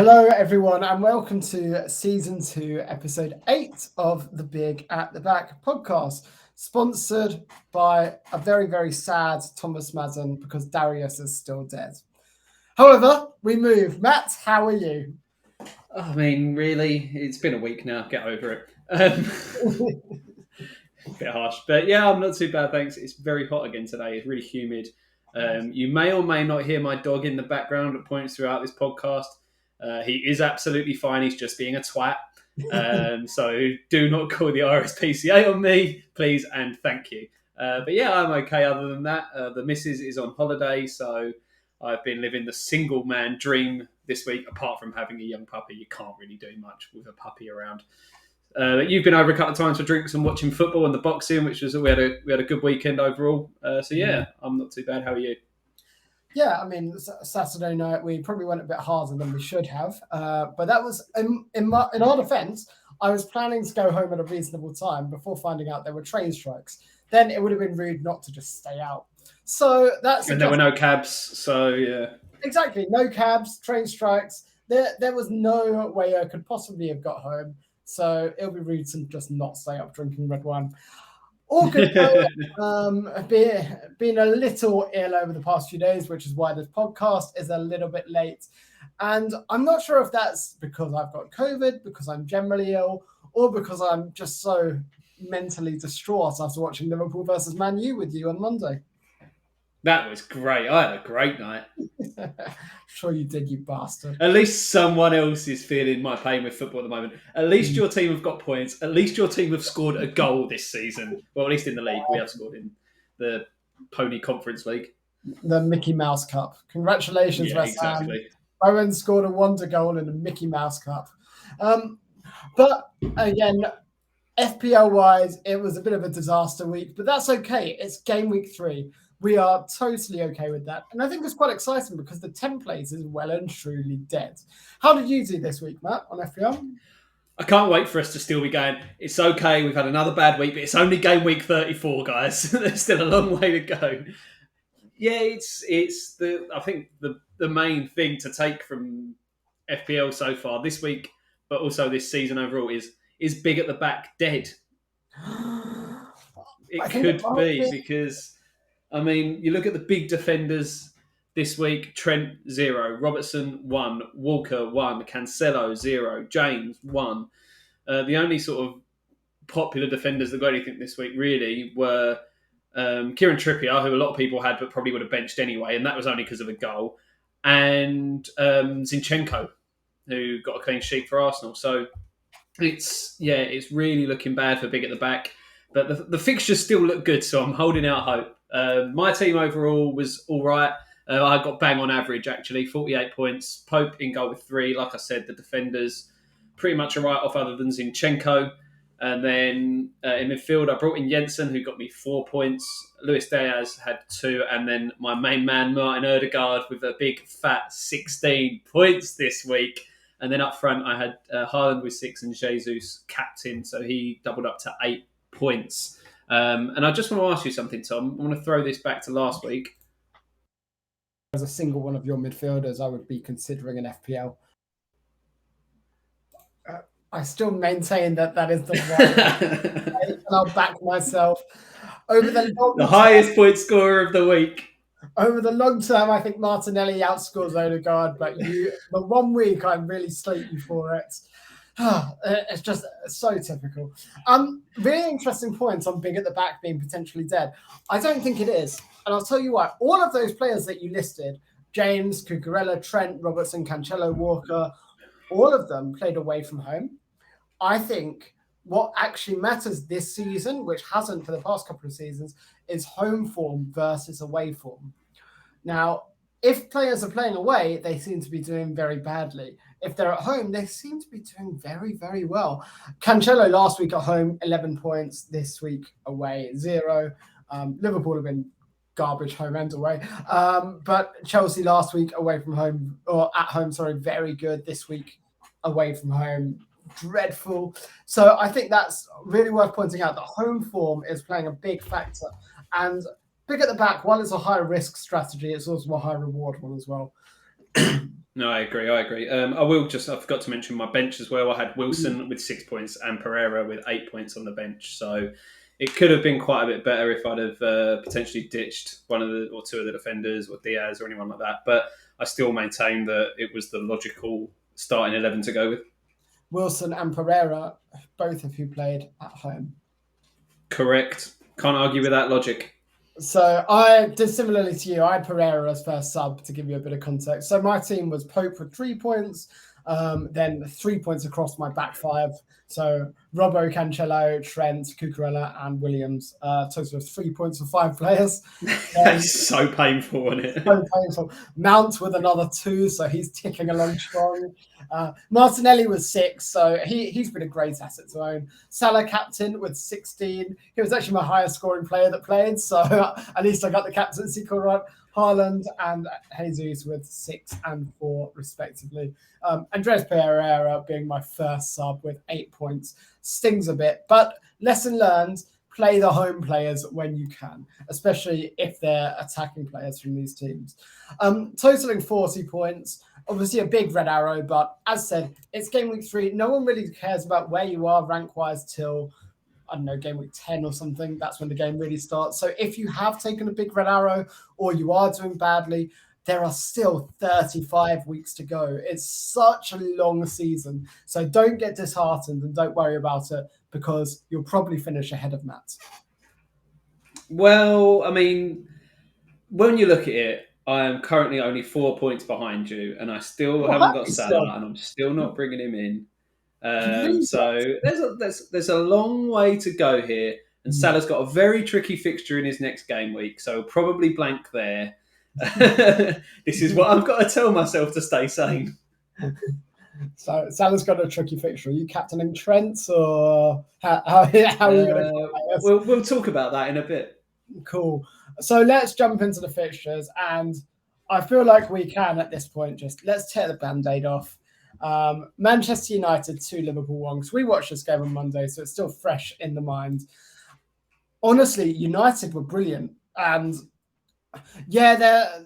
Hello, everyone, and welcome to Season 2, Episode 8 of the Big at the Back podcast, sponsored by a very, very sad Thomas Madden because Darius is still dead. However, we move. Matt, how are you? I mean, really, it's been a week now. Get over it. Bit harsh, but yeah, I'm not too bad, thanks. It's very hot again today. It's really humid. You may or may not hear my dog in the background at points throughout this podcast. He is absolutely fine. He's just being a twat. So do not call the RSPCA on me, please, and thank you. But yeah, I'm okay other than that. The missus is on holiday, so I've been living the single man dream this week, apart from having a young puppy. You can't really do much with a puppy around. You've been over a couple of times for drinks and watching football and the boxing, which was we had a good weekend overall. So yeah, I'm not too bad. How are you? Yeah, I mean, Saturday night we probably went a bit harder than we should have, but that was in our defence. I was planning to go home at a reasonable time before finding out there were train strikes. Then it would have been rude not to just stay out. So that's and there were no cabs. So yeah, exactly, no cabs, train strikes. There was no way I could possibly have got home. So it'll be rude to just not stay up drinking red wine. All good. Been a little ill over the past few days, which is why this podcast is a little bit late. And I'm not sure if that's because I've got COVID, because I'm generally ill, or because I'm just so mentally distraught after watching Liverpool versus Man U with you on Monday. That was great. I had a great night. Sure you did, you bastard. At least someone else is feeling my pain with football at the moment. At least your team have got points. At least your team have scored a goal this season. Well, at least in the league. We have scored in the Pony Conference League. The Mickey Mouse Cup. Congratulations, West Ham. Owen scored a wonder goal in the Mickey Mouse Cup. But again, FPL-wise, it was a bit of a disaster week, but that's okay. It's game week 3. We are totally okay with that. And I think it's quite exciting because the template is well and truly dead. How did you do this week, Matt, on FPL? I can't wait for us to still be going. It's okay, we've had another bad week, but it's only game week 34, guys. There's still a long way to go. Yeah, it's I think the main thing to take from FPL so far this week, but also this season overall, is big at the back dead. It could be because, I mean, you look at the big defenders this week: Trent 0, Robertson 1, Walker 1, Cancelo 0, James 1. The only sort of popular defenders that got anything this week really were Kieran Trippier, who a lot of people had but probably would have benched anyway, and that was only because of a goal, and Zinchenko, who got a clean sheet for Arsenal. So it's really looking bad for big at the back, but the fixtures still look good, so I'm holding out hope. My team overall was all right. I got bang on average, actually, 48 points. Pope in goal with 3. Like I said, the defenders pretty much a write-off other than Zinchenko. And then in midfield, I brought in Jensen, who got me 4 points. Luis Diaz had 2. And then my main man, Martin Odegaard, with a big fat 16 points this week. And then up front, I had Haaland with 6 and Jesus captain. So he doubled up to 8 points. And I just want to ask you something, Tom. I want to throw this back to last week. As a single one of your midfielders, I would be considering an FPL. I still maintain that is the right and I'll back myself. Over the highest point scorer of the week. Over the long term, I think Martinelli outscores Odegaard, but the 1 week I really slate you for it. It's just so typical. Really interesting points on big at the back being potentially dead. I don't think it is. And I'll tell you why. All of those players that you listed, James, Cucurella, Trent, Robertson, Cancelo, Walker, all of them played away from home. I think what actually matters this season, which hasn't for the past couple of seasons, is home form versus away form. Now, if players are playing away, they seem to be doing very badly. If they're at home, they seem to be doing very, very well. Cancelo last week at home, 11 points. This week away, 0. Liverpool have been garbage home and away. But Chelsea last week away from home, or at home, sorry, very good. This week away from home, dreadful. So I think that's really worth pointing out that home form is playing a big factor. And big at the back, while it's a high risk strategy, it's also a high reward one as well. No, I agree. I forgot to mention my bench as well. I had Wilson with 6 points and Pereira with 8 points on the bench. So it could have been quite a bit better if I'd have potentially ditched one of the or two of the defenders or Diaz or anyone like that. But I still maintain that it was the logical starting 11 to go with. Wilson and Pereira, both of who played at home. Correct. Can't argue with that logic. So I did similarly to you. I had Pereira as first sub to give you a bit of context. So my team was Pope with 3 points, then 3 points across my back five. So Robbo, Cancelo, Trent, Cucurella, and Williams. Total of 3 points for 5 players. That's so painful, isn't it? So painful. Mount with another 2, so he's ticking along strong. Martinelli was 6, so he's been a great asset to own. Salah captain with 16. He was actually my highest scoring player that played, so at least I got the captaincy call right. Haaland and Jesus with 6 and 4 respectively. Andres Pereira being my first sub with 8 points. Stings a bit, but lesson learned, play the home players when you can, especially if they're attacking players from these teams. Totaling 40 points, obviously a big red arrow, but as said, it's game week 3. No one really cares about where you are rank-wise till, I don't know, game week 10 or something. That's when the game really starts. So if you have taken a big red arrow or you are doing badly, there are still 35 weeks to go. It's such a long season. So don't get disheartened and don't worry about it because you'll probably finish ahead of Matt. Well, I mean, when you look at it, I am currently only 4 points behind you, and I still haven't got Salah, and I'm still not bringing him in. So there's a long way to go here, and Salah's got a very tricky fixture in his next game week, so he'll probably blank there. This is what I've got to tell myself to stay sane. So Salah's got a tricky fixture. Are you captaining Trent, or how are you going to? We'll talk about that in a bit. Cool. So let's jump into the fixtures, and I feel like we can at this point let's tear the band-aid off. Manchester United 2, Liverpool 1, because we watched this game on Monday, so it's still fresh in the mind. Honestly, United were brilliant, and yeah,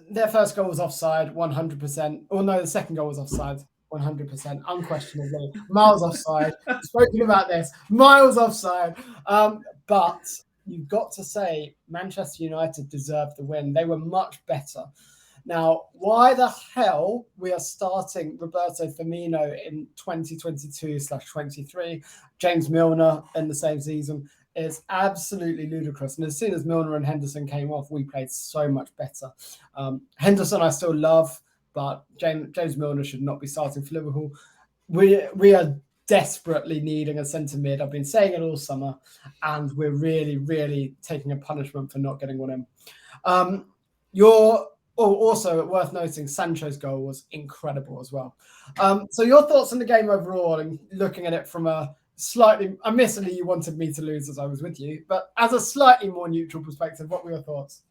their first goal was offside, 100%. Or no, the second goal was offside, 100%, unquestionably. Miles offside. Spoken about this, miles offside. But you've got to say, Manchester United deserved the win. They were much better. Now, why the hell we are starting Roberto Firmino in 2022/23, James Milner in the same season, is absolutely ludicrous. And as soon as Milner and Henderson came off, we played so much better. Henderson I still love, but James Milner should not be starting for Liverpool. We are desperately needing a centre mid. I've been saying it all summer, and we're really, really taking a punishment for not getting one in. Also worth noting, Sancho's goal was incredible as well. So your thoughts on the game overall, and looking at it from a slightly, admittedly you wanted me to lose as I was with you, but as a slightly more neutral perspective, what were your thoughts?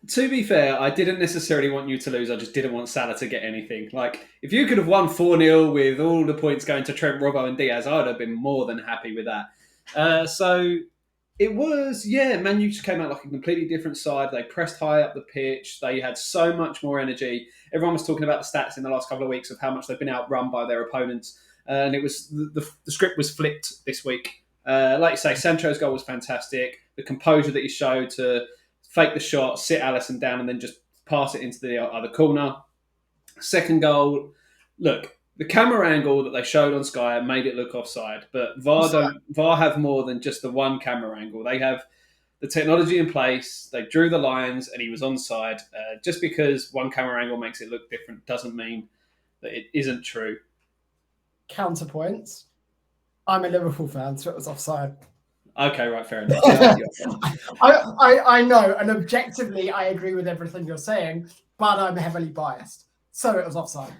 To be fair, I didn't necessarily want you to lose. I just didn't want Salah to get anything. Like, if you could have won 4-0 with all the points going to Trent, Robbo and Diaz, I would have been more than happy with that. So it was, Man U just came out like a completely different side. They pressed high up the pitch. They had so much more energy. Everyone was talking about the stats in the last couple of weeks of how much they've been outrun by their opponents. And it was the script was flipped this week. Like you say, Sancho's goal was fantastic. The composure that he showed to fake the shot, sit Alisson down, and then just pass it into the other corner. Second goal, look, the camera angle that they showed on Sky made it look offside, but VAR have more than just the one camera angle. They have the technology in place. They drew the lines, and he was onside. Just because one camera angle makes it look different doesn't mean that it isn't true. Counterpoints. I'm a Liverpool fan, so it was offside. Okay, right, fair enough. I know, and objectively, I agree with everything you're saying, but I'm heavily biased, so it was offside.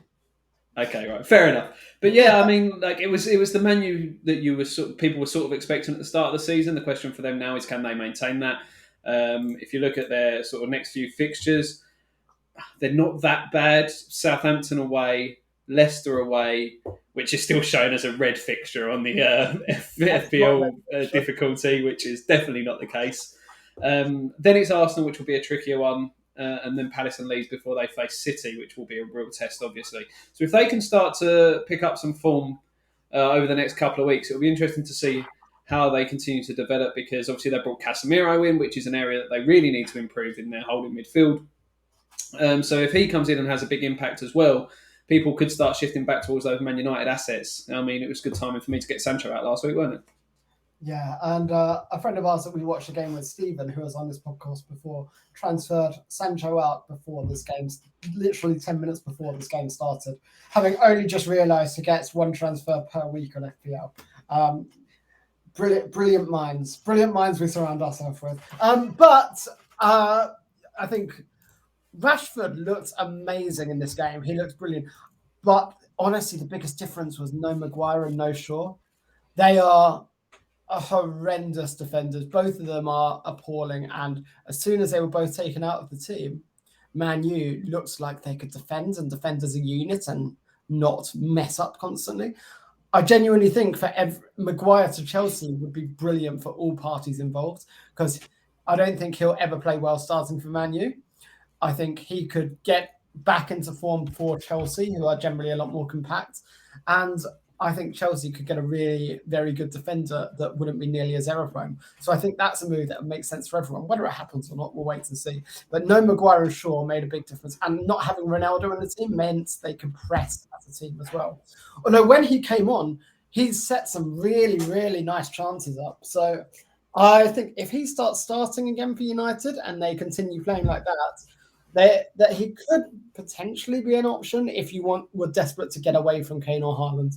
Okay, right, fair enough. But yeah, I mean, like it was the Man U that people were sort of expecting at the start of the season. The question for them now is, can they maintain that? If you look at their sort of next few fixtures, they're not that bad. Southampton away, Leicester away, which is still shown as a red fixture on the FPL difficulty, which is definitely not the case. Then it's Arsenal, which will be a trickier one. and then Palace and Leeds before they face City, which will be a real test, obviously. So if they can start to pick up some form over the next couple of weeks, it'll be interesting to see how they continue to develop, because obviously they brought Casemiro in, which is an area that they really need to improve in their holding midfield. So if he comes in and has a big impact as well, people could start shifting back towards those Man United assets. I mean, it was good timing for me to get Sancho out last week, wasn't it? Yeah, and a friend of ours that we watched a game with, Stephen, who was on this podcast before, transferred Sancho out before this game, literally 10 minutes before this game started, having only just realised he gets one transfer per week on FPL. Brilliant minds we surround ourselves with. But I think Rashford looked amazing in this game. He looked brilliant. But honestly, the biggest difference was no Maguire and no Shaw. They are horrendous defenders. Both of them are appalling. And as soon as they were both taken out of the team, Man U looks like they could defend as a unit and not mess up constantly. I genuinely think for Maguire to Chelsea would be brilliant for all parties involved, because I don't think he'll ever play well starting for Man U. I think he could get back into form for Chelsea, who are generally a lot more compact. And I think Chelsea could get a really very good defender that wouldn't be nearly as error-prone. So I think that's a move that would make sense for everyone. Whether it happens or not, we'll wait and see. But no Maguire and Shaw made a big difference. And not having Ronaldo in the team meant they could press as a team as well. Although when he came on, he set some really, really nice chances up. So I think if he starts starting again for United and they continue playing like that he could potentially be an option if you were desperate to get away from Kane or Haaland.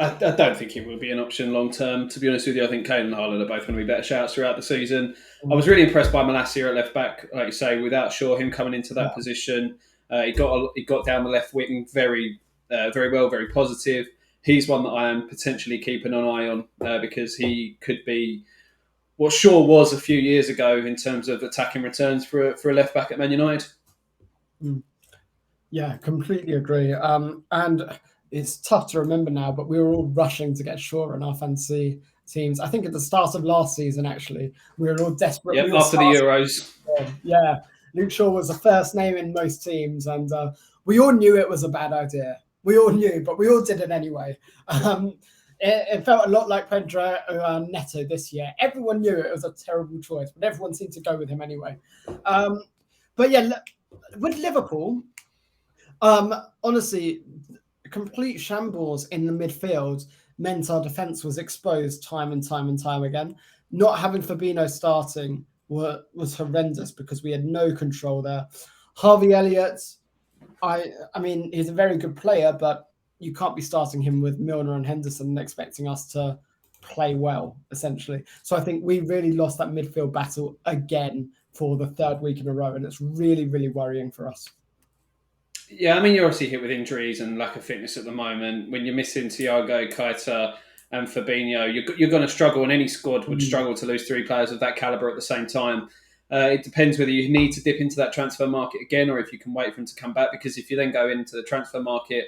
I don't think it will be an option long term. To be honest with you, I think Kane and Haaland are both going to be better shouts throughout the season. I was really impressed by Malacia at left back, like you say, without Shaw, him coming into that position. He got down the left wing very well, very positive. He's one that I am potentially keeping an eye on because he could be what Shaw was a few years ago in terms of attacking returns for a left back at Man United. Yeah, completely agree. And it's tough to remember now, but we were all rushing to get Shaw in our fantasy teams. I think at the start of last season, actually, we were all desperate. Yep, after the Euros. Yeah, Luke Shaw was the first name in most teams, and we all knew it was a bad idea. We all knew, but we all did it anyway. It felt a lot like Pedro Neto this year. Everyone knew it was a terrible choice, but everyone seemed to go with him anyway. But yeah, with Liverpool, honestly, complete shambles in the midfield meant our defence was exposed time and time again. Not having Fabinho starting was horrendous because we had no control there. Harvey Elliott, I mean, he's a very good player, but you can't be starting him with Milner and Henderson and expecting us to play well, essentially. So I think we really lost that midfield battle again for the third week in a row, and it's really, really worrying for us. Yeah, I mean, you're obviously hit with injuries and lack of fitness at the moment. When you're missing Thiago, Keita and Fabinho, you're going to struggle, and any squad would struggle to lose three players of that calibre at the same time. It depends whether you need to dip into that transfer market again or if you can wait for him to come back, because if you then go into the transfer market,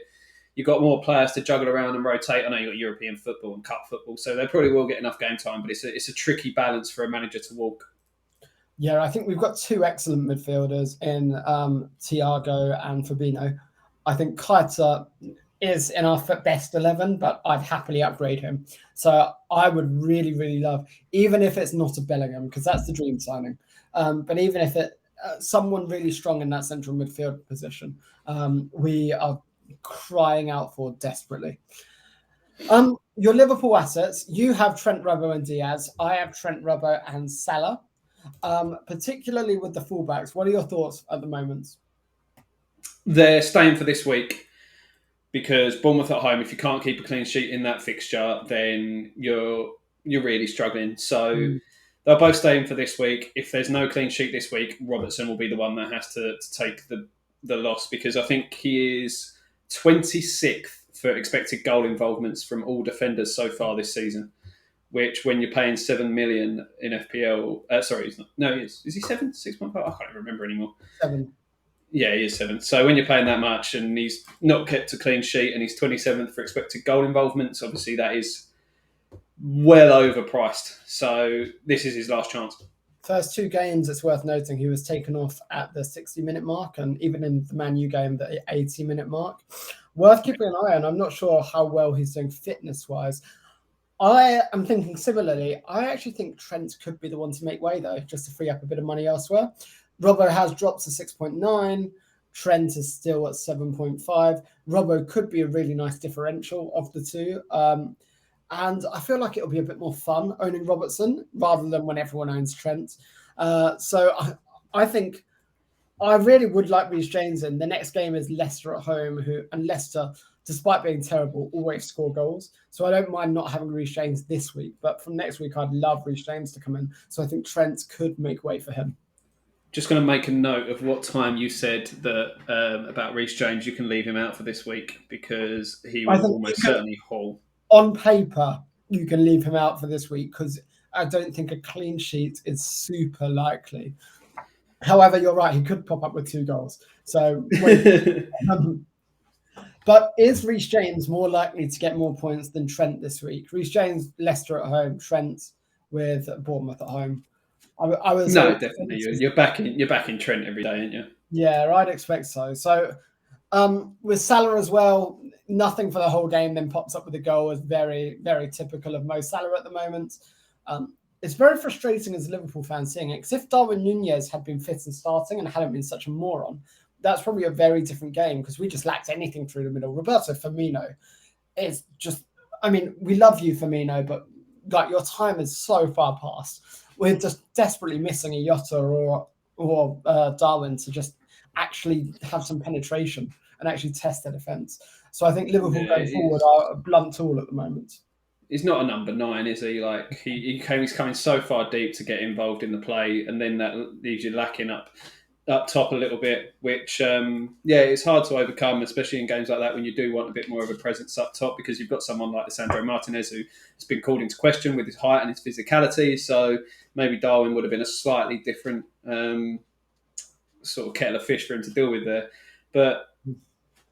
you've got more players to juggle around and rotate. I know you've got European football and cup football, so they probably will get enough game time, but it's a tricky balance for a manager to walk. Yeah, I think we've got two excellent midfielders in Thiago and Fabinho. I think Keita is in our best 11, but I'd happily upgrade him. So I would really, really love, even if it's not a Bellingham, because that's the dream signing. But even if it someone really strong in that central midfield position, we are crying out for desperately. Your Liverpool assets, you have Trent, Robbo and Diaz. I have Trent, Robbo and Salah. Particularly with the fullbacks, what are your thoughts at the moment? They're staying for this week because Bournemouth at home, if you can't keep a clean sheet in that fixture, then you're really struggling. So they're both staying for this week. If there's no clean sheet this week, Robertson will be the one that has to take the loss, because I think he is 26th for expected goal involvements from all defenders so far this season. Which, when you're paying 7 million in FPL, sorry, he's not. No, he is. Is he 7? 6.5? I can't remember anymore. 7. Yeah, he is 7. So when you're paying that much and he's not kept a clean sheet and he's 27th for expected goal involvements, obviously that is well overpriced. So this is his last chance. First 2 games, it's worth noting, he was taken off at the 60-minute mark, and even in the Man U game, the 80-minute mark. Worth keeping an eye on. I'm not sure how well he's doing fitness-wise. I am thinking similarly. I actually think Trent could be the one to make way, though, just to free up a bit of money elsewhere. Robbo has dropped to 6.9. Trent is still at 7.5. Robbo could be a really nice differential of the two. And I feel like it'll be a bit more fun owning Robertson rather than when everyone owns Trent. So I think I really would like Reece James in. The next game is Leicester at home, and Leicester, despite being terrible, always score goals. So I don't mind not having Reece James this week. But from next week, I'd love Reece James to come in. So I think Trent could make way for him. Just going to make a note of what time you said that about Reece James. You can leave him out for this week because he will almost certainly haul. On paper, you can leave him out for this week because I don't think a clean sheet is super likely. However, you're right. He could pop up with 2 goals. So, but is Reece James more likely to get more points than Trent this week? Reece James, Leicester at home, Trent with Bournemouth at home. I was definitely. You're back in Trent every day, aren't you? Yeah, I'd expect so. So with Salah as well, nothing for the whole game, then pops up with a goal is very, very typical of Mo Salah at the moment. It's very frustrating as a Liverpool fan seeing it, because if Darwin Nunez had been fit and starting and hadn't been such a moron, that's probably a very different game because we just lacked anything through the middle. Roberto Firmino, it's just, I mean, we love you, Firmino, but like your time is so far past. We're just desperately missing a Jota or Darwin to just actually have some penetration and actually test their defence. So I think Liverpool going forward are a blunt tool at the moment. He's not a number 9, is he? Like he's coming so far deep to get involved in the play, and then that leaves you lacking up top a little bit, which it's hard to overcome, especially in games like that when you do want a bit more of a presence up top because you've got someone like Lisandro Martinez who has been called into question with his height and his physicality. So maybe Darwin would have been a slightly different sort of kettle of fish for him to deal with there. But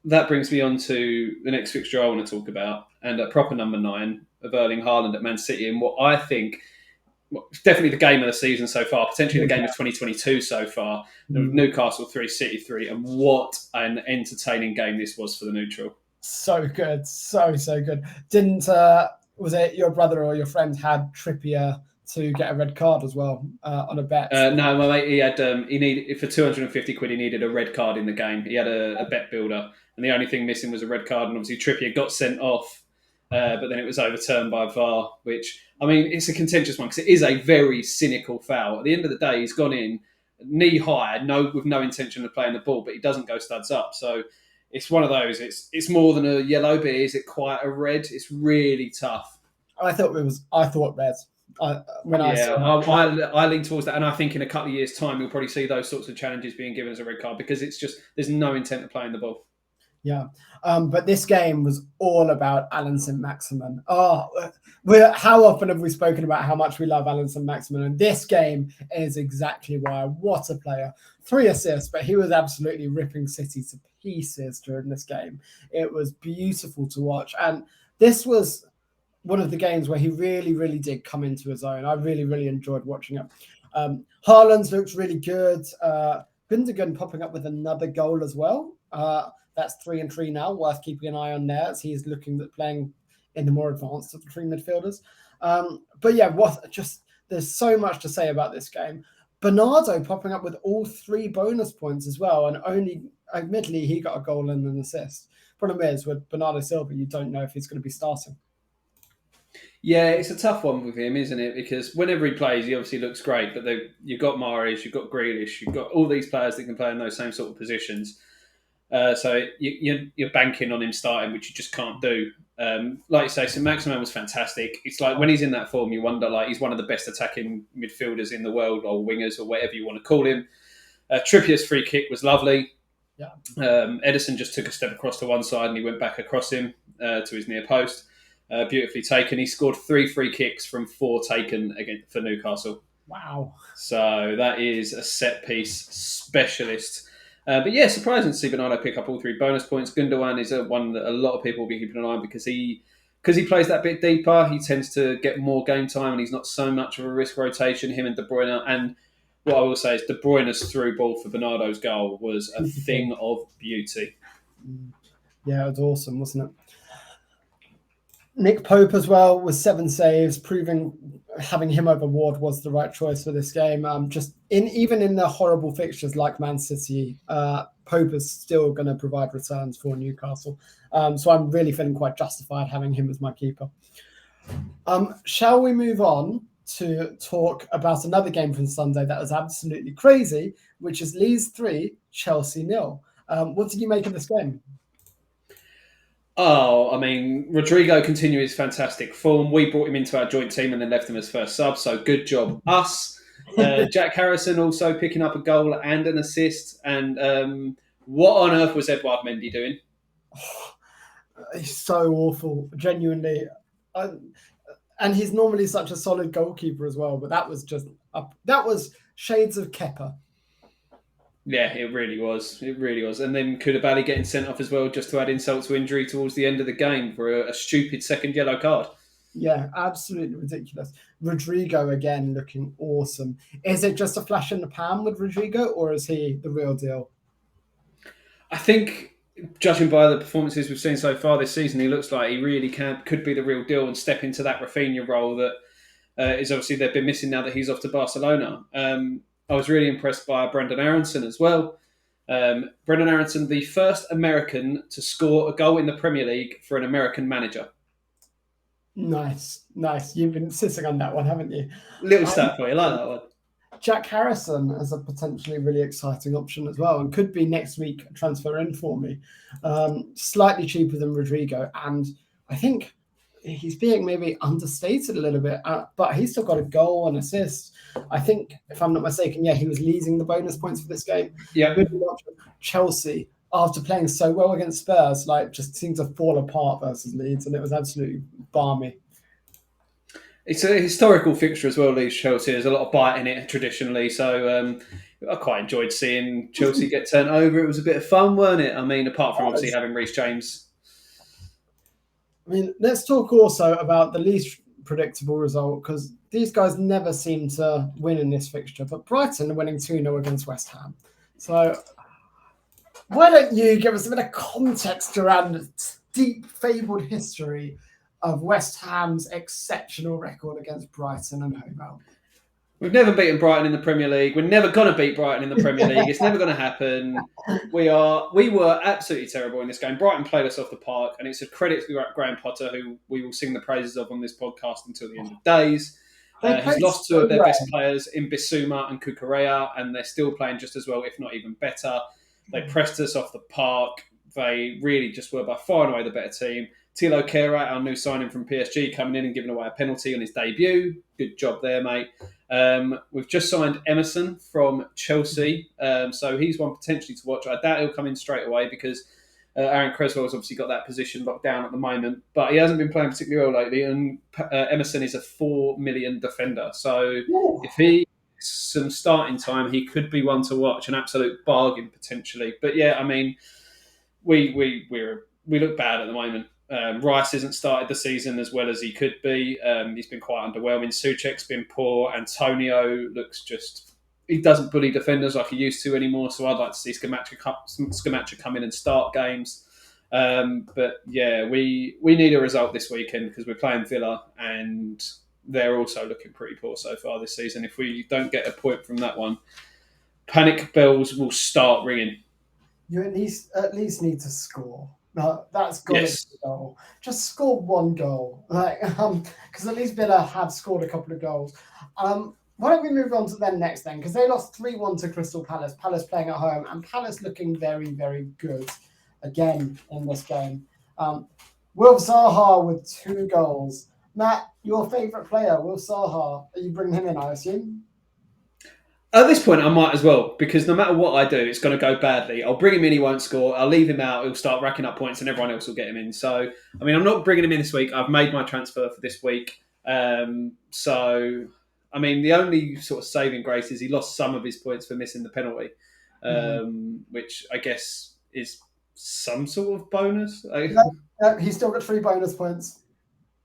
that brings me on to the next fixture I want to talk about, and a proper number 9 of Erling Haaland at Man City, and what I think definitely the game of the season so far, potentially the game of 2022 so far. Newcastle 3, City 3, and what an entertaining game this was for the neutral. So good, so good. Didn't was it your brother or your friend had Trippier to get a red card as well on a bet? No, my mate, he had he needed for 250 quid. He needed a red card in the game. He had a bet builder, and the only thing missing was a red card. And obviously Trippier got sent off, but then it was overturned by VAR. Which, I mean, it's a contentious one because it is a very cynical foul. At the end of the day, he's gone in knee high, with no intention of playing the ball, but he doesn't go studs up. So it's one of those. It's more than a yellow, but is it quite a red? It's really tough. I thought red. I lean towards that, and I think in a couple of years' time you'll probably see those sorts of challenges being given as a red card because it's just there's no intent of playing the ball. Yeah, but this game was all about Alan Saint-Maximin. How often have we spoken about how much we love Alan Saint-Maximin? And this game is exactly why. What a player! 3 assists, but he was absolutely ripping City to pieces during this game. It was beautiful to watch, and this was one of the games where he really, really did come into his own. I really, really enjoyed watching it. Haaland looked really good. Gundogan popping up with another goal as well. That's 3-3 now. Worth keeping an eye on there as he's looking at playing in the more advanced of the 3 midfielders. But yeah, there's so much to say about this game. Bernardo popping up with all 3 bonus points as well, and admittedly, he got a goal and an assist. Problem is, with Bernardo Silva, you don't know if he's going to be starting. Yeah, it's a tough one with him, isn't it? Because whenever he plays, he obviously looks great. But you've got Mahrez, you've got Grealish, you've got all these players that can play in those same sort of positions. So you're banking on him starting, which you just can't do. Like you say, Saint-Maximin was fantastic. It's like when he's in that form, you wonder, like, he's one of the best attacking midfielders in the world, or wingers, or whatever you want to call him. Trippier's free kick was lovely. Yeah. Ederson just took a step across to one side and he went back across him to his near post. Beautifully taken. He scored 3 free kicks from 4 taken for Newcastle. Wow. So that is a set piece specialist. But yeah, surprising to see Bernardo pick up all 3 bonus points. Gundogan is one that a lot of people will be keeping an eye on because he because he plays that bit deeper, he tends to get more game time, and he's not so much of a risk rotation. Him and De Bruyne, and what I will say is De Bruyne's through ball for Bernardo's goal was a thing of beauty. Yeah, it was awesome, wasn't it? Nick Pope as well with 7 saves, proving having him over Ward was the right choice for this game. Even in the horrible fixtures like Man City, Pope is still going to provide returns for Newcastle. So I'm really feeling quite justified having him as my keeper. Shall we move on to talk about another game from Sunday that was absolutely crazy, which is Leeds 3, Chelsea 0. What did you make of this game? Oh, I mean, Rodrigo continues fantastic form. We brought him into our joint team and then left him as first sub, so good job us. Jack Harrison also picking up a goal and an assist. And what on earth was Edouard Mendy doing? He's so awful, genuinely. And he's normally such a solid goalkeeper as well, but that was shades of Kepa. Yeah, it really was. It really was. And then Koulibaly getting sent off as well, just to add insult to injury towards the end of the game for a stupid second yellow card. Yeah, absolutely ridiculous. Rodrigo again looking awesome. Is it just a flash in the pan with Rodrigo, or is he the real deal? I think, judging by the performances we've seen so far this season, he looks like he really could be the real deal and step into that Rafinha role that is obviously they've been missing now that he's off to Barcelona. I was really impressed by Brendan Aronson as well. Brendan Aronson, the first American to score a goal in the Premier League for an American manager. Nice. You've been sitting on that one, haven't you? Little stat for you, like that one. Jack Harrison is a potentially really exciting option as well, and could be next week a transfer in for me. Slightly cheaper than Rodrigo, and I think he's being maybe understated a little bit, but he's still got a goal and assist. I think, if I'm not mistaken, he was leading the bonus points for this game. Yeah. Chelsea, after playing so well against Spurs, just seemed to fall apart versus Leeds, and it was absolutely balmy. It's a historical fixture as well, Leeds Chelsea. There's a lot of bite in it traditionally, so I quite enjoyed seeing Chelsea get turned over. It was a bit of fun, weren't it? I mean, apart from obviously having Reece James. I mean, let's talk also about the least predictable result, because these guys never seem to win in this fixture, but Brighton are winning 2-0 against West Ham. So why don't you give us a bit of context around the deep fabled history of West Ham's exceptional record against Brighton and home out? We've never beaten Brighton in the Premier League. We're never going to beat Brighton in the Premier League. It's never going to happen. We were absolutely terrible in this game. Brighton played us off the park, and it's a credit to Graham Potter, who we will sing the praises of on this podcast until the end of days. He's lost two of their best players in Bissouma and Cucurella, and they're still playing just as well, if not even better. They pressed us off the park. They really just were by far and away the better team. Thilo Kehrer, our new signing from PSG, coming in and giving away a penalty on his debut. Good job there, mate. We've just signed Emerson from Chelsea, so he's one potentially to watch. I doubt he'll come in straight away because Aaron Creswell's obviously got that position locked down at the moment, but he hasn't been playing particularly well lately, and Emerson is a 4 million defender. So if he gets some starting time, he could be one to watch, an absolute bargain potentially. But yeah, I mean, we look bad at the moment. Rice hasn't started the season as well as he could be. He's been quite underwhelming. Souček's been poor. Antonio he doesn't bully defenders like he used to anymore. So I'd like to see Scamacca come in and start games. But yeah, we need a result this weekend because we're playing Villa and they're also looking pretty poor so far this season. If we don't get a point from that one, panic bells will start ringing. You at least need to score. No, that's got to be a goal. Just score one goal, because at least Villa have scored a couple of goals. Why don't we move on to them next then? Because they lost 3-1 to Crystal Palace. Palace playing at home, and Palace looking very, very good again in this game. Will Zaha with 2 goals. Matt, your favourite player, Will Zaha. Are you bringing him in, I assume? At this point, I might as well, because no matter what I do, it's going to go badly. I'll bring him in, he won't score. I'll leave him out, he'll start racking up points, and everyone else will get him in. So, I mean, I'm not bringing him in this week. I've made my transfer for this week. So, I mean, the only sort of saving grace is he lost some of his points for missing the penalty, which I guess is some sort of bonus. He's still got 3 bonus points.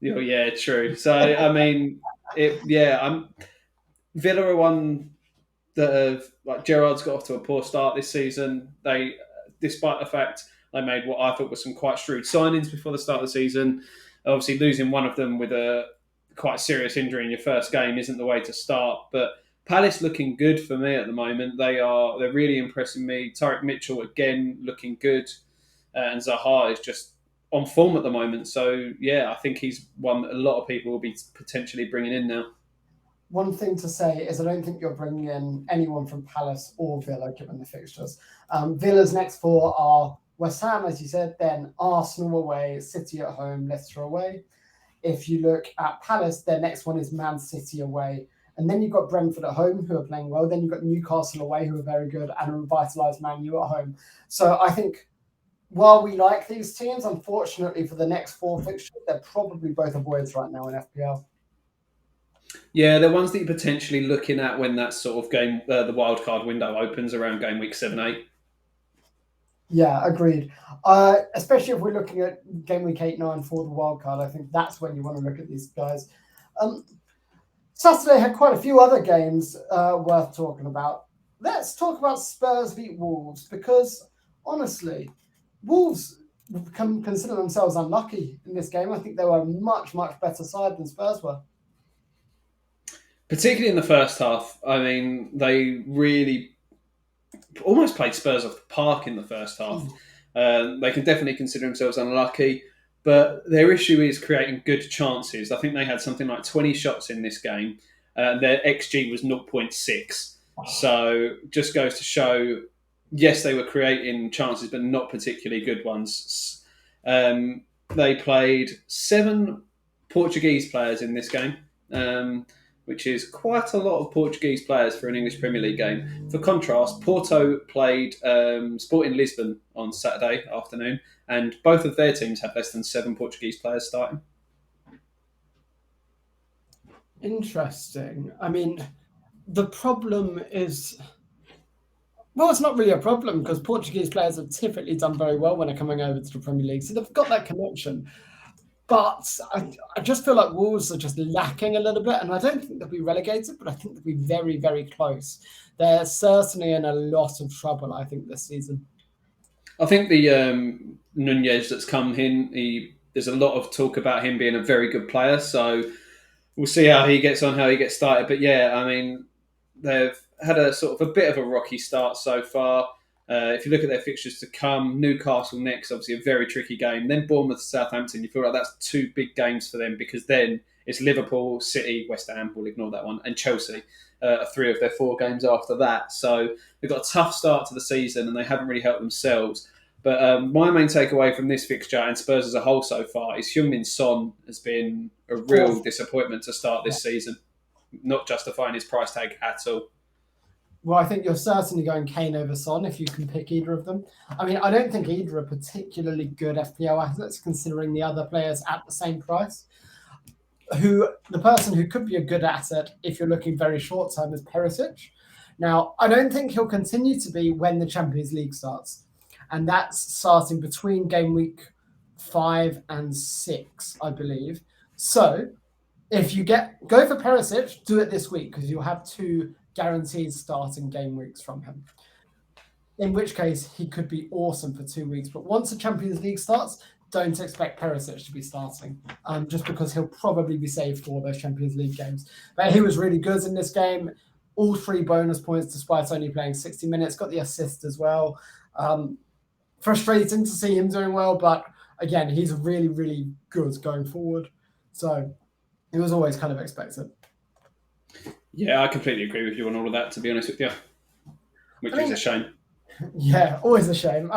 Oh, yeah, true. So I mean, Villa are one that have, like, Gerrard's got off to a poor start this season. They, despite the fact they made what I thought were some quite shrewd signings before the start of the season, obviously losing one of them with a quite serious injury in your first game isn't the way to start. But Palace looking good for me at the moment. They're really impressing me. Tarek Mitchell again looking good, and Zaha is just on form at the moment. So yeah, I think he's one that a lot of people will be potentially bringing in now. One thing to say is I don't think you're bringing in anyone from Palace or Villa, given the fixtures. Villa's next four are West Ham, as you said, then Arsenal away, City at home, Leicester away. If you look at Palace, their next one is Man City away. And then you've got Brentford at home, who are playing well. Then you've got Newcastle away, who are very good, and a revitalised Man U at home. So I think while we like these teams, unfortunately for the next four fixtures, they're probably both avoids right now in FPL. Yeah, they're ones that you're potentially looking at when that sort of game, the wildcard window opens around game week 7-8. Yeah, agreed. Especially if we're looking at game week 8-9 for the wildcard, I think that's when you want to look at these guys. Saturday had quite a few other games worth talking about. Let's talk about Spurs beat Wolves, because honestly, Wolves can consider themselves unlucky in this game. I think they were a much, much better side than Spurs were. Particularly in the first half. I mean, they really almost played Spurs off the park in the first half. They can definitely consider themselves unlucky, but their issue is creating good chances. I think they had something like 20 shots in this game. Their XG was 0.6. So just goes to show, yes, they were creating chances, but not particularly good ones. They played 7 Portuguese players in this game. Which is quite a lot of Portuguese players for an English Premier League game. For contrast, Porto played Sporting Lisbon on Saturday afternoon, and both of their teams had less than 7 Portuguese players starting. Interesting. I mean, the problem is, well, it's not really a problem because Portuguese players have typically done very well when they're coming over to the Premier League, so they've got that connection. But I just feel like Wolves are just lacking a little bit, and I don't think they'll be relegated, but I think they'll be very, very close. They're certainly in a lot of trouble, I think, this season. I think the Nunez that's come in, there's a lot of talk about him being a very good player, so we'll see how he gets on, how he gets started. But yeah, I mean, they've had a sort of a bit of a rocky start so far. If you look at their fixtures to come, Newcastle next, obviously a very tricky game. Then Bournemouth, Southampton. You feel like that's 2 big games for them, because then it's Liverpool, City, West Ham. We'll ignore that one, and Chelsea. 3 of their 4 games after that. So they've got a tough start to the season, and they haven't really helped themselves. But my main takeaway from this fixture and Spurs as a whole so far is Heung-min Son has been a real disappointment to start this season, not justifying his price tag at all. Well, I think you're certainly going Kane over Son if you can pick either of them. I mean, I don't think either are particularly good FPL assets, considering the other players at the same price. The person who could be a good asset if you're looking very short term is Perisic. Now, I don't think he'll continue to be when the Champions League starts, and that's starting between game week 5 and 6, I believe. So, if you go for Perisic, do it this week, because you'll have 2 guaranteed starting game weeks from him. In which case, he could be awesome for 2 weeks. But once the Champions League starts, don't expect Perisic to be starting, just because he'll probably be saved for those Champions League games. But he was really good in this game. All 3 bonus points, despite only playing 60 minutes. Got the assist as well. Frustrating to see him doing well, but again, he's really, really good going forward. So it was always kind of expected. Yeah, I completely agree with you on all of that, to be honest with you, which is a shame. Yeah, always a shame.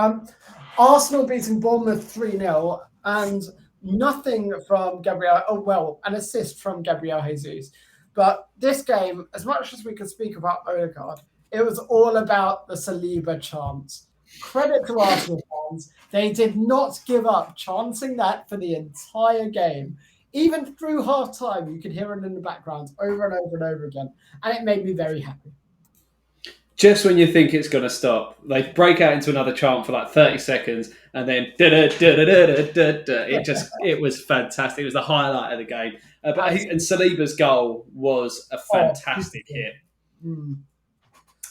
Arsenal beating Bournemouth 3-0, and nothing from Gabriel. Oh, well, an assist from Gabriel Jesus. But this game, as much as we could speak about Odegaard, it was all about the Saliba chant. Credit to Arsenal fans. They did not give up chanting that for the entire game. Even through half-time, you could hear it in the background over and over and over again. And it made me very happy. just when you think it's going to stop, they break out into another chant for like 30 seconds, and then it was fantastic. It was the highlight of the game. And Saliba's goal was a fantastic hit.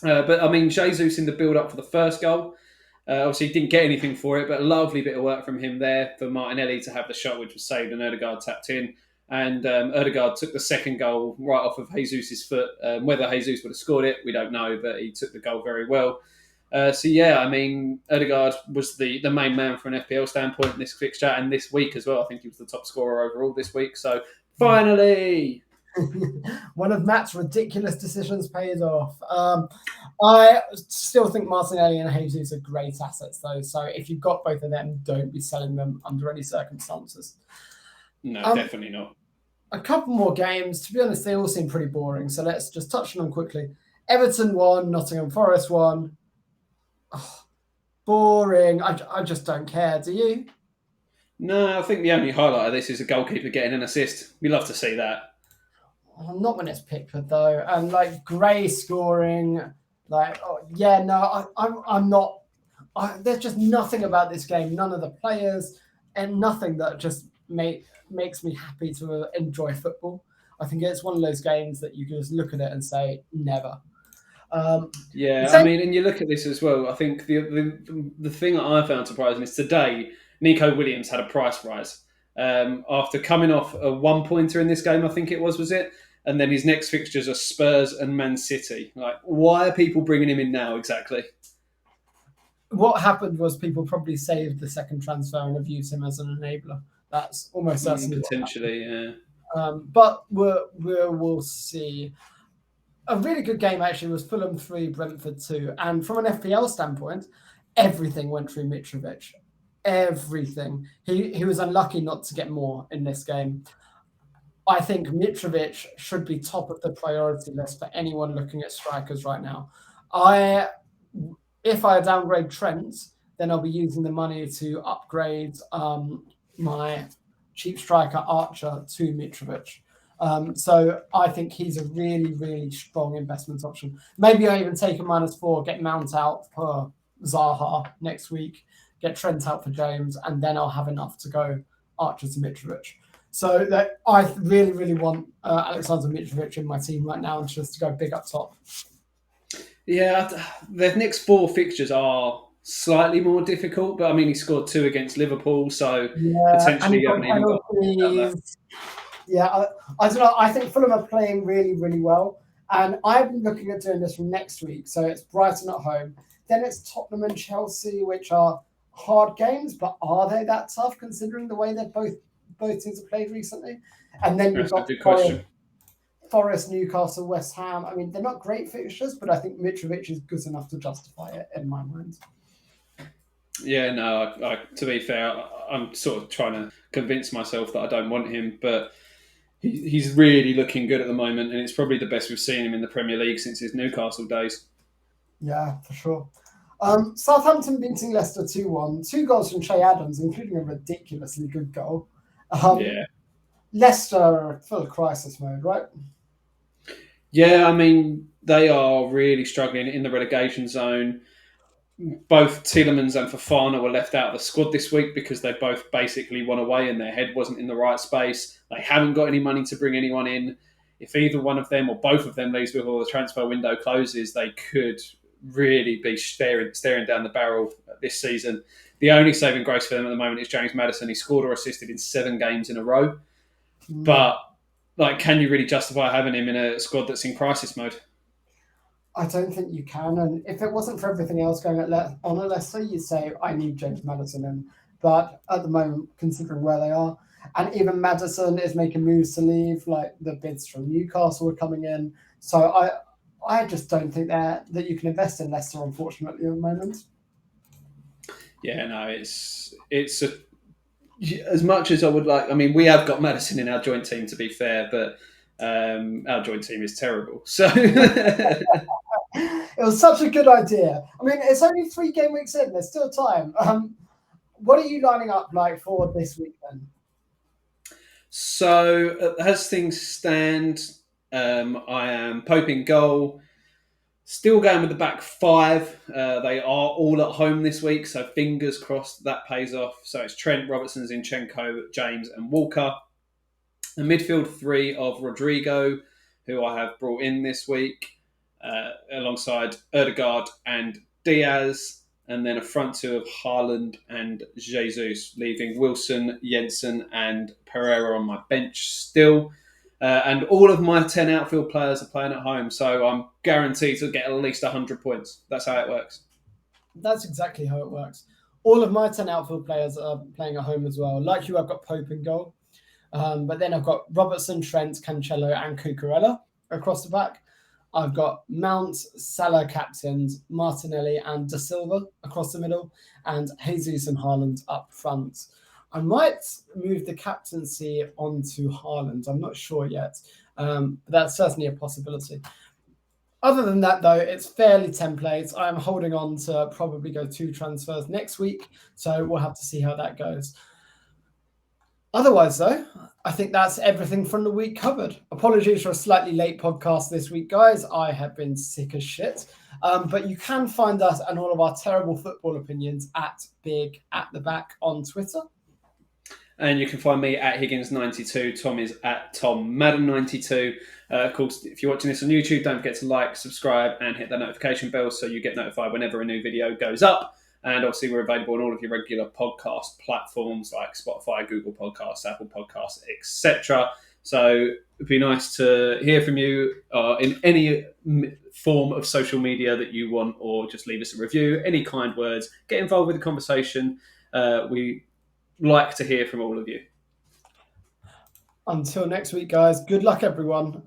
But I mean, Jesus in the build-up for the first goal, obviously didn't get anything for it, but a lovely bit of work from him there for Martinelli to have the shot, which was saved, and Ødegaard tapped in. And Ødegaard took the second goal right off of Jesus' foot. Whether Jesus would have scored it, we don't know, but he took the goal very well. So yeah, I mean, Ødegaard was the main man from an FPL standpoint in this fixture, and this week as well. I think he was the top scorer overall this week. So finally, one of Matt's ridiculous decisions paid off. I still think Martinelli and Jesus are great assets, though. So if you've got both of them, don't be selling them under any circumstances. No, definitely not. A couple more games. To be honest, they all seem pretty boring. So let's just touch on them quickly. Everton won, Nottingham Forest won. Oh, boring. I just don't care. Do you? No, I think the only highlight of this is a goalkeeper getting an assist. We love to see that. Not when it's Pickford, though. And like Gray scoring. I'm not. There's just nothing about this game. None of the players and nothing that just makes me happy to enjoy football. I think it's one of those games that you can just look at it and say, never. I mean, and you look at this as well. I think the thing that I found surprising is today, Nico Williams had a price rise after coming off a 1-pointer in this game. I think it was it? And then his next fixtures are Spurs and Man City. Like, why are people bringing him in now exactly? What happened was people probably saved the second transfer and have used him as an enabler. That's almost certainly potentially, yeah. But we'll see. A really good game actually was Fulham 3, Brentford 2. And from an FPL standpoint, everything went through Mitrovic. Everything. He was unlucky not to get more in this game. I think Mitrovic should be top of the priority list for anyone looking at strikers right now. If I downgrade Trent, then I'll be using the money to upgrade my cheap striker Archer to Mitrovic. So I think he's a really, really strong investment option. Maybe I even take a -4, get Mount out for Zaha next week, get Trent out for James, and then I'll have enough to go Archer to Mitrovic. So that I really, really want Alexander Mitrovic in my team right now, and just to go big up top. Yeah, the next 4 fixtures are slightly more difficult, but I mean, he scored 2 against Liverpool, so potentially you haven't even got that. Yeah, I don't know. I think Fulham are playing really, really well, and I've been looking at doing this from next week. So it's Brighton at home, then it's Tottenham and Chelsea, which are hard games, but are they that tough considering the way that both teams have played recently? And then you've got Forest, Newcastle, West Ham. I mean, they're not great fixtures, but I think Mitrovic is good enough to justify it in my mind. Yeah, no, to be fair, I'm sort of trying to convince myself that I don't want him, but he's really looking good at the moment, and it's probably the best we've seen him in the Premier League since his Newcastle days. Yeah, for sure. Southampton beating Leicester 2-1. 2 goals from Che Adams, including a ridiculously good goal. Leicester full crisis mode, right? Yeah, I mean, they are really struggling in the relegation zone. Both Tielemans and Fofana were left out of the squad this week because they both basically went away and their head wasn't in the right space. They haven't got any money to bring anyone in. If either one of them or both of them leaves before the transfer window closes, they could really be staring down the barrel this season. The only saving grace for them at the moment is James Maddison. He scored or assisted in 7 games in a row. But can you really justify having him in a squad that's in crisis mode? I don't think you can. And if it wasn't for everything else going on at Leicester, you'd say, I need James Maddison in. But at the moment, considering where they are, and even Maddison is making moves to leave, like the bids from Newcastle are coming in. So I just don't think that you can invest in Leicester, unfortunately, at the moment. Yeah, no, it's as much as I would like. I mean, we have got Maddison in our joint team, to be fair, but our joint team is terrible. So it was such a good idea. I mean, it's only 3 game weeks in. There's still time. What are you lining up like for this week then? So as things stand, I am Pope in goal, Still going with the back five. They are all at home this week, so fingers crossed that pays off. So it's Trent, Robertson, Zinchenko, James, and Walker. The midfield three of Rodrigo, who I have brought in this week, alongside Erdegaard and Diaz. And then a front two of Haaland and Jesus, leaving Wilson, Jensen, and Pereira on my bench still. And all of my 10 outfield players are playing at home, so I'm guaranteed to get at least 100 points. That's how it works. That's exactly how it works. All of my 10 outfield players are playing at home as well. Like you, I've got Pope in goal. But then I've got Robertson, Trent, Cancelo, and Cucurella across the back. I've got Mount, Salah captains, Martinelli, and Da Silva across the middle, and Jesus and Haaland up front. I might move the captaincy onto Haaland. I'm not sure yet, but that's certainly a possibility. Other than that, though, it's fairly template. I'm holding on to probably go 2 transfers next week, so we'll have to see how that goes. Otherwise, though, I think that's everything from the week covered. Apologies for a slightly late podcast this week, guys. I have been sick as shit. But you can find us and all of our terrible football opinions at Big at the Back on Twitter. And you can find me at Higgins92. Tom is at TomMadden92. Of course, if you're watching this on YouTube, don't forget to like, subscribe, and hit that notification bell so you get notified whenever a new video goes up. And obviously, we're available on all of your regular podcast platforms like Spotify, Google Podcasts, Apple Podcasts, etc. So it'd be nice to hear from you in any form of social media that you want, or just leave us a review, any kind words, get involved with the conversation. We like to hear from all of you. Until next week, guys. Good luck, everyone.